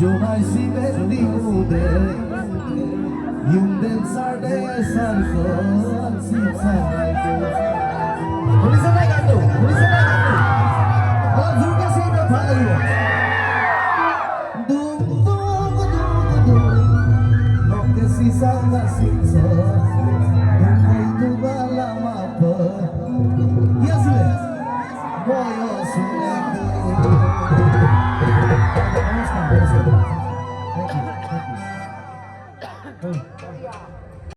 Jumai si bendi ude Yundem sarde sarko Ansip sarko Tulisan naik kanto Tulisan naik kanto Kalau juga sih udah paling Dung dung dung dung Noke sisa nggak sisa Dung itu balam apa Ya sudah Boyo sudah